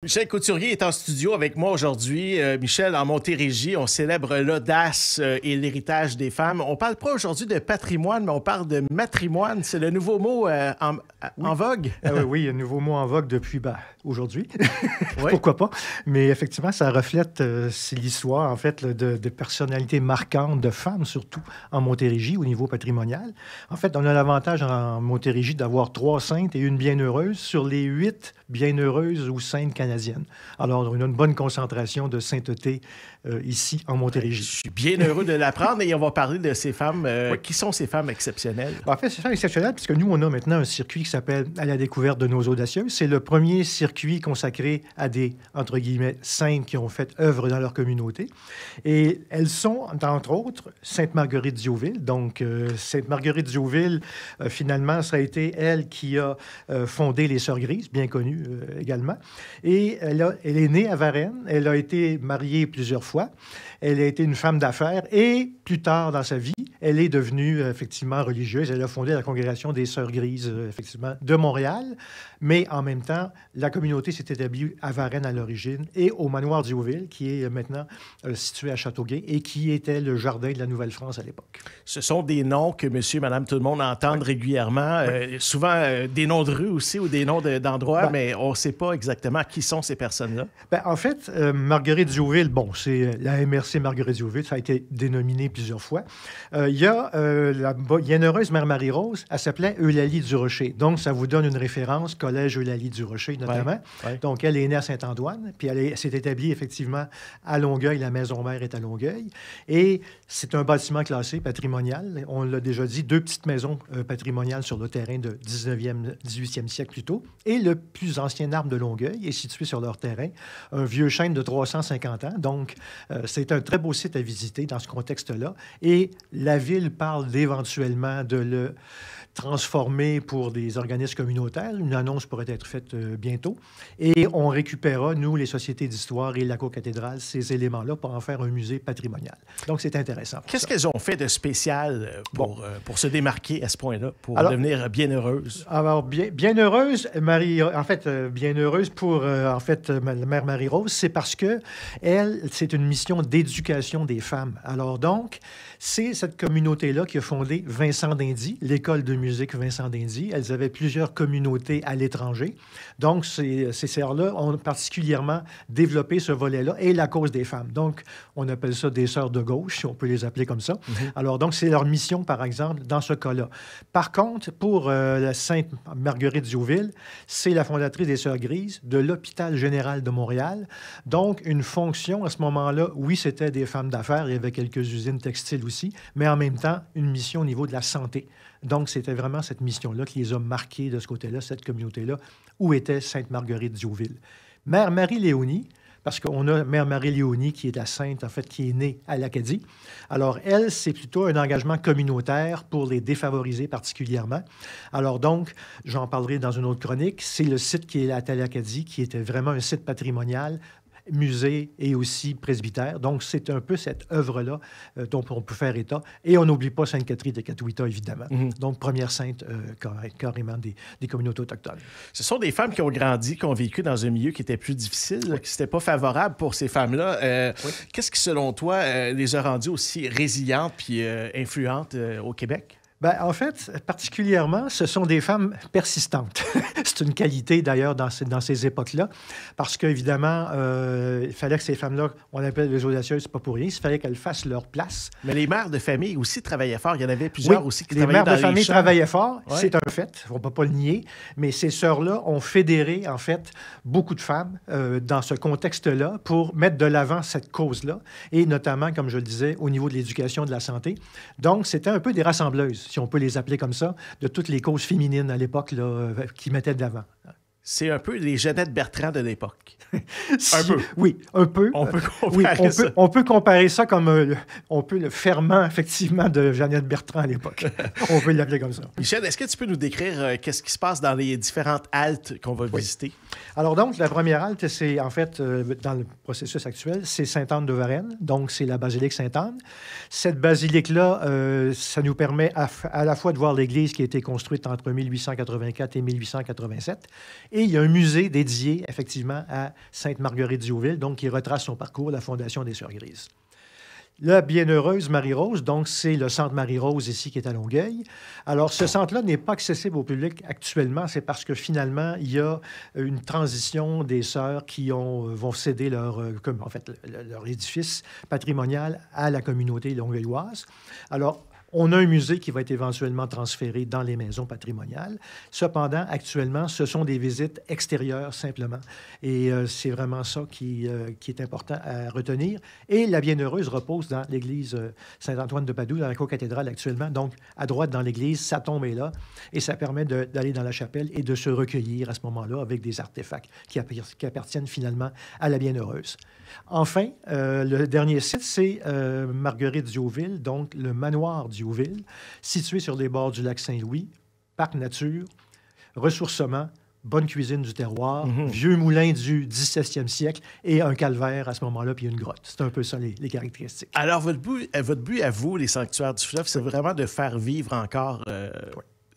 Michel Couturier est en studio avec moi aujourd'hui. Michel, en Montérégie, on célèbre l'audace et l'héritage des femmes. On parle pas aujourd'hui de patrimoine, mais on parle de matrimoine. C'est le nouveau mot en vogue. Oui, un nouveau mot en vogue depuis aujourd'hui. Oui. Pourquoi pas? Mais effectivement, ça reflète c'est l'histoire, en fait, de personnalités marquantes, de femmes surtout, en Montérégie, au niveau patrimonial. En fait, on a l'avantage en Montérégie d'avoir 3 saintes et une bienheureuse sur les 8 bienheureuses ou saintes canadiennes. Alors, on a une bonne concentration de sainteté ici, en Montérégie. Je suis bien heureux de l'apprendre et on va parler de ces femmes. Oui. Qui sont ces femmes exceptionnelles? En fait, c'est ça exceptionnel, puisque nous, on a maintenant un circuit qui s'appelle « À la découverte de nos audacieuses ». C'est le premier circuit consacré à des, entre guillemets, saintes qui ont fait œuvre dans leur communauté. Et elles sont, entre autres, Sainte-Marguerite-Diouville. Donc, Sainte-Marguerite-Diouville, finalement, ça a été elle qui a fondé les Sœurs Grises, bien connues également. Et elle est née à Varennes. Elle a été mariée plusieurs fois. Elle a été une femme d'affaires et, plus tard dans sa vie, elle est devenue, effectivement, religieuse. Elle a fondé la congrégation des Sœurs Grises, effectivement, de Montréal. Mais en même temps, la communauté s'est établie à Varennes à l'origine et au manoir Diouville, qui est maintenant situé à Châteauguay et qui était le jardin de la Nouvelle-France à l'époque. Ce sont des noms que monsieur, madame, tout le monde entendent régulièrement. Souvent, des noms de rues aussi ou des noms d'endroits, mais on ne sait pas exactement qui sont ces personnes-là. En fait, Marguerite Diouville, bon, c'est la MRC Marguerite Diouville, ça a été dénominé plusieurs fois. Il y a la bienheureuse Mère Marie-Rose, elle s'appelait Eulalie du Rocher. Donc, ça vous donne une référence, Collège Eulalie du Rocher, notamment. Ouais. Donc, elle est née à Saint-Antoine, puis elle s'est établie, effectivement, à Longueuil. La maison mère est à Longueuil. Et c'est un bâtiment classé patrimonial. On l'a déjà dit, 2 petites maisons patrimoniales sur le terrain de 19e, 18e siècle plus tôt. Et le plus ancien arbre de Longueuil est situé sur leur terrain, un vieux chêne de 350 ans. Donc, c'est un très beau site à visiter dans ce contexte-là. Et la ville parle d'éventuellement de le transformer pour des organismes communautaires. Une annonce pourrait être faite bientôt. Et on récupérera, nous, les sociétés d'histoire et la co-cathédrale, ces éléments-là pour en faire un musée patrimonial. Donc, c'est intéressant. Qu'est-ce qu'elles ont fait de spécial pour se démarquer à ce point-là, pour devenir bienheureuses? Alors, bienheureuse, bienheureuse pour, Mère Marie-Rose, c'est parce que elle, c'est une mission d'éducation des femmes. Alors donc, c'est cette communauté-là qui a fondé Vincent d'Indy, l'école de musique Vincent d'Indy. Elles avaient plusieurs communautés à l'étranger. Donc, ces sœurs-là ont particulièrement développé ce volet-là et la cause des femmes. Donc, on appelle ça des sœurs de gauche, si on peut les appeler comme ça. Mm-hmm. Alors, donc, c'est leur mission, par exemple, dans ce cas-là. Par contre, pour la Sainte Marguerite Diouville, c'est la fondatrice des Sœurs Grises de l'Hôpital général de Montréal. Donc, une fonction, à ce moment-là, oui, c'était des femmes d'affaires, il y avait quelques usines textiles aussi, mais en même temps, une mission au niveau de la santé. Donc, c'était vraiment cette mission-là qui les a marqués de ce côté-là, cette communauté-là, où était Sainte-Marguerite Diouville. Mère Marie-Léonie, parce qu'on a Mère Marie-Léonie qui est la sainte, en fait, qui est née à l'Acadie. Alors, elle, c'est plutôt un engagement communautaire pour les défavorisés particulièrement. Alors donc, j'en parlerai dans une autre chronique, c'est le site qui est à l'Acadie, qui était vraiment un site patrimonial, musée et aussi presbytère. Donc, c'est un peu cette œuvre-là dont on peut faire état. Et on n'oublie pas Sainte-Catherine de Catuita, évidemment. Mm-hmm. Donc, première sainte carrément des communautés autochtones. Ce sont des femmes qui ont grandi, qui ont vécu dans un milieu qui était plus difficile, qui n'était pas favorable pour ces femmes-là. Oui. Qu'est-ce qui, selon toi, les a rendues aussi résilientes puis influentes au Québec? En fait, particulièrement, ce sont des femmes persistantes. C'est une qualité, d'ailleurs, dans ces époques-là, parce qu'évidemment, il fallait que ces femmes-là, on appelle les audacieuses, c'est pas pour rien, il fallait qu'elles fassent leur place. Mais les mères de famille aussi travaillaient fort. Il y en avait plusieurs aussi qui travaillaient dans les champs. Les mères de famille champs. travaillaient fort, c'est un fait, on ne peut pas le nier, mais ces sœurs-là ont fédéré, en fait, beaucoup de femmes dans ce contexte-là pour mettre de l'avant cette cause-là, et notamment, comme je le disais, au niveau de l'éducation, de la santé. Donc, c'était un peu des rassembleuses, si on peut les appeler comme ça, de toutes les causes féminines à l'époque là, qui mettaient de l'avant. C'est un peu les Jeannette Bertrand de l'époque. Un peu. Oui, un peu. On peut comparer ça. On peut comparer ça comme le ferment, effectivement, de Jeannette Bertrand à l'époque. On peut l'appeler comme ça. Michel, est-ce que tu peux nous décrire qu'est-ce qui se passe dans les différentes haltes qu'on va visiter? Alors donc, la première halte, c'est en fait, dans le processus actuel, c'est Sainte-Anne de Varennes. Donc, c'est la basilique Sainte-Anne. Cette basilique-là, ça nous permet à la fois de voir l'église qui a été construite entre 1884 et 1887 Et il y a un musée dédié, effectivement, à Sainte-Marguerite-Diouville, donc qui retrace son parcours, la Fondation des Sœurs Grises. La bienheureuse Marie-Rose, donc c'est le centre Marie-Rose ici qui est à Longueuil. Alors, ce centre-là n'est pas accessible au public actuellement, c'est parce que finalement, il y a une transition des sœurs qui vont céder leur édifice patrimonial à la communauté longueuilloise. Alors, on a un musée qui va être éventuellement transféré dans les maisons patrimoniales. Cependant, actuellement, ce sont des visites extérieures simplement. Et c'est vraiment ça qui est important à retenir. Et la Bienheureuse repose dans l'église Saint-Antoine de Padoue, dans la co-cathédrale actuellement. Donc, à droite dans l'église, sa tombe est là. Et ça permet d'aller dans la chapelle et de se recueillir à ce moment-là avec des artefacts qui appartiennent finalement à la Bienheureuse. Enfin, le dernier site, c'est Marguerite-Diouville, donc le manoir Diouville, situé sur les bords du lac Saint-Louis, parc nature, ressourcement, bonne cuisine du terroir, vieux moulin du 17e siècle et un calvaire à ce moment-là, puis une grotte. C'est un peu ça, les caractéristiques. Alors, votre but à vous, les sanctuaires du fleuve, c'est vraiment de faire vivre encore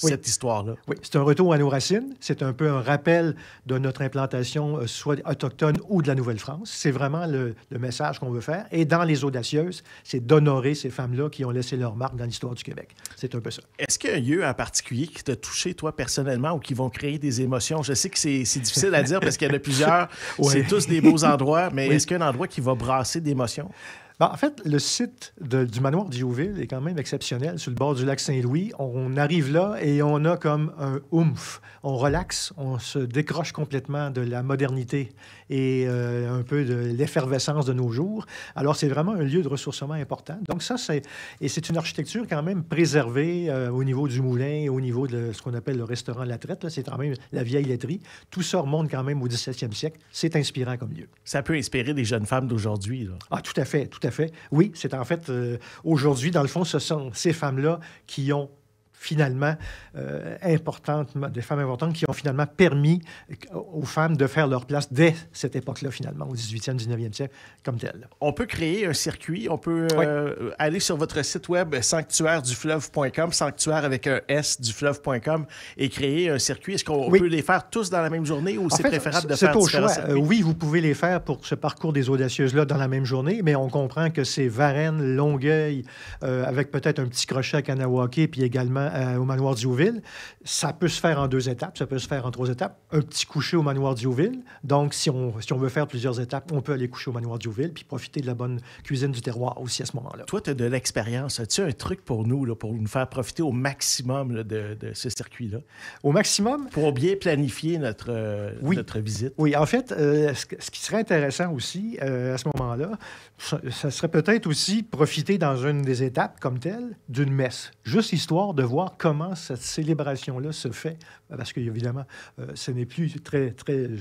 cette histoire-là. Oui, c'est un retour à nos racines. C'est un peu un rappel de notre implantation, soit autochtone ou de la Nouvelle-France. C'est vraiment le message qu'on veut faire. Et dans Les Audacieuses, c'est d'honorer ces femmes-là qui ont laissé leur marque dans l'histoire du Québec. C'est un peu ça. Est-ce qu'il y a un lieu en particulier qui t'a touché, toi, personnellement, ou qui vont créer des émotions? Je sais que c'est difficile à dire parce qu'il y en a plusieurs. C'est tous des beaux endroits, mais est-ce qu'il y a un endroit qui va brasser d'émotions? En fait, le site du manoir Diouville est quand même exceptionnel, sur le bord du lac Saint-Louis. On arrive là et on a comme un oomph. On relaxe, on se décroche complètement de la modernité et un peu de l'effervescence de nos jours. Alors, c'est vraiment un lieu de ressourcement important. Donc ça, c'est une architecture quand même préservée au niveau du moulin, au niveau de ce qu'on appelle le restaurant La Traite. Là, c'est quand même la vieille laiterie. Tout ça remonte quand même au 17e siècle. C'est inspirant comme lieu. Ça peut inspirer des jeunes femmes d'aujourd'hui, là. Ah, tout à fait, tout à fait. Oui, c'est en fait, aujourd'hui, dans le fond, ce sont ces femmes-là qui ont finalement des femmes importantes qui ont finalement permis aux femmes de faire leur place dès cette époque-là, finalement, au 18e, 19e siècle, comme tel. On peut créer un circuit, on peut aller sur votre site web sanctuairedufleuve.com, sanctuaire avec un S dufleuve.com, et créer un circuit. Est-ce qu'on peut les faire tous dans la même journée ou c'est préférable de faire différents circuits? Oui, vous pouvez les faire pour ce parcours des Audacieuses-là dans la même journée, mais on comprend que c'est Varennes, Longueuil, avec peut-être un petit crochet à Kanawake, puis également au manoir Diouville. Ça peut se faire en 2 étapes, ça peut se faire en 3 étapes. Un petit coucher au manoir Diouville. Donc, si on veut faire plusieurs étapes, on peut aller coucher au manoir Diouville puis profiter de la bonne cuisine du terroir aussi à ce moment-là. Toi, tu as de l'expérience. As-tu un truc pour nous, là, pour nous faire profiter au maximum là, de ce circuit-là? Au maximum? Pour bien planifier notre visite. Oui, en fait, ce qui serait intéressant aussi à ce moment-là, ça serait peut-être aussi profiter dans une des étapes comme telle d'une messe. Juste histoire de voir comment cette célébration-là se fait, parce qu'évidemment, ce n'est plus très,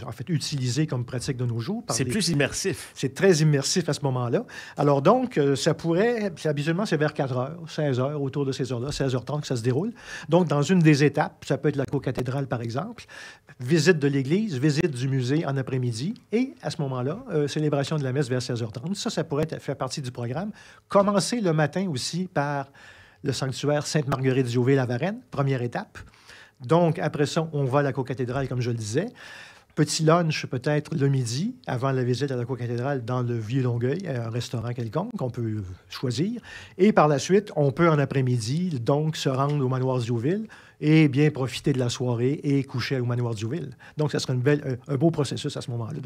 en fait, utilisé comme pratique de nos jours. C'est plus immersif. C'est très immersif à ce moment-là. Alors donc, ça pourrait, habituellement, c'est vers 4 heures, 16 heures, autour de ces heures-là, 16h30 que ça se déroule. Donc, dans une des étapes, ça peut être la co-cathédrale, par exemple, visite de l'église, visite du musée en après-midi, et à ce moment-là, célébration de la messe vers 16h30. Ça pourrait faire partie du programme. Commencer le matin aussi par le sanctuaire Sainte-Marguerite-Diouville à Varennes, première étape. Donc, après ça, on va à la co-cathédrale, comme je le disais. Petit lunch, peut-être le midi, avant la visite à la co-cathédrale dans le Vieux-Longueuil, un restaurant quelconque qu'on peut choisir. Et par la suite, on peut en après-midi, donc, se rendre au manoir Diouville et bien profiter de la soirée et coucher au manoir Diouville. Donc, ça serait un beau processus à ce moment-là.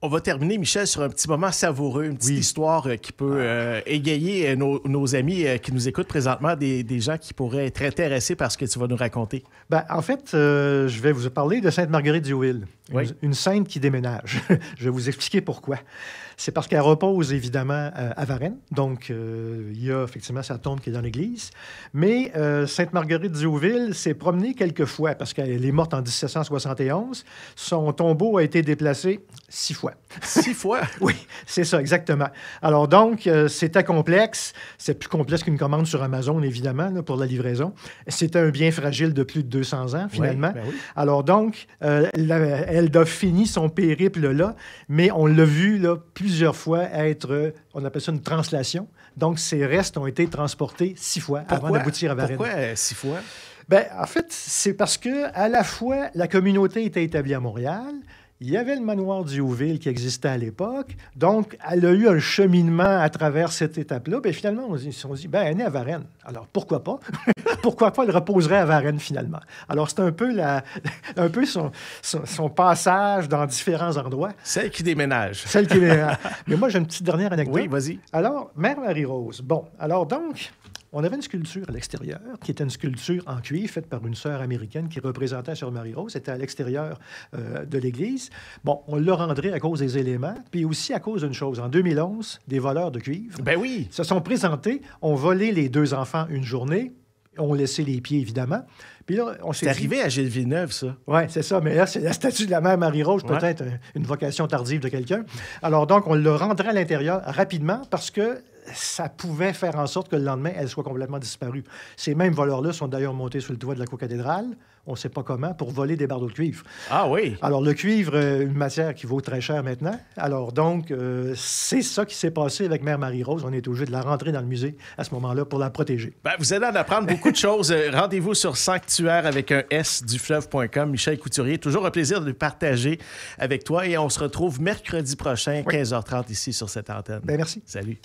On va terminer, Michel, sur un petit moment savoureux, une petite histoire qui peut égayer nos amis qui nous écoutent présentement, des gens qui pourraient être intéressés par ce que tu vas nous raconter. En fait, je vais vous parler de Sainte-Marguerite-Diouville, une sainte qui déménage. Je vais vous expliquer pourquoi. C'est parce qu'elle repose évidemment à Varennes, donc il y a effectivement sa tombe qui est dans l'église. Mais Sainte-Marguerite-Diouville s'est promenée quelques fois parce qu'elle est morte en 1771. Son tombeau a été déplacé 6 fois. 6 fois? Oui, c'est ça, exactement. Alors donc, c'était complexe. C'est plus complexe qu'une commande sur Amazon, évidemment, là, pour la livraison. C'était un bien fragile de plus de 200 ans, finalement. Oui. Alors donc, elle a fini son périple là, mais on l'a vu là, plusieurs fois être, on appelle ça une translation. Donc, ces restes ont été transportés 6 fois avant d'aboutir à Varennes. Pourquoi 6 fois? Ben, en fait, c'est parce que à la fois, la communauté était établie à Montréal, il y avait le manoir du Hauville qui existait à l'époque, donc elle a eu un cheminement à travers cette étape-là. Ben, finalement, on se dit, ben, elle est née à Varennes. Alors, pourquoi pas? Pourquoi pas elle reposerait à Varennes, finalement? Alors, c'est un peu, son passage dans différents endroits. Celle qui déménage. Celle qui est... Mais moi, j'ai une petite dernière anecdote. Oui, vas-y. Alors, Mère Marie-Rose. Bon, alors donc... On avait une sculpture à l'extérieur, qui était une sculpture en cuivre faite par une sœur américaine qui représentait Sœur Marie-Rose. C'était à l'extérieur de l'église. Bon, on l'a rentré à cause des éléments, puis aussi à cause d'une chose. En 2011, des voleurs de cuivre Ben oui. se sont présentés, ont volé les 2 enfants une journée, ont laissé les pieds, évidemment. Puis là, on s'est C'est dit... arrivé à Gilles Villeneuve, ça. Oui, c'est ça. Mais là, c'est la statue de la mère Marie-Rose, Ouais. peut-être une vocation tardive de quelqu'un. Alors donc, on l'a rentré à l'intérieur rapidement parce que ça pouvait faire en sorte que le lendemain, elle soit complètement disparue. Ces mêmes voleurs-là sont d'ailleurs montés sur le toit de la co-cathédrale, on ne sait pas comment, pour voler des bardeaux de cuivre. Ah oui. Alors, le cuivre, une matière qui vaut très cher maintenant. Alors donc, c'est ça qui s'est passé avec Mère Marie-Rose. On est obligé de la rentrer dans le musée à ce moment-là pour la protéger. Ben, vous allez en apprendre beaucoup de choses. Rendez-vous sur sanctuaire avec un S du fleuve.com. Michel Couturier, toujours un plaisir de le partager avec toi et on se retrouve mercredi prochain, 15h30 ici sur cette antenne. Ben merci. Salut.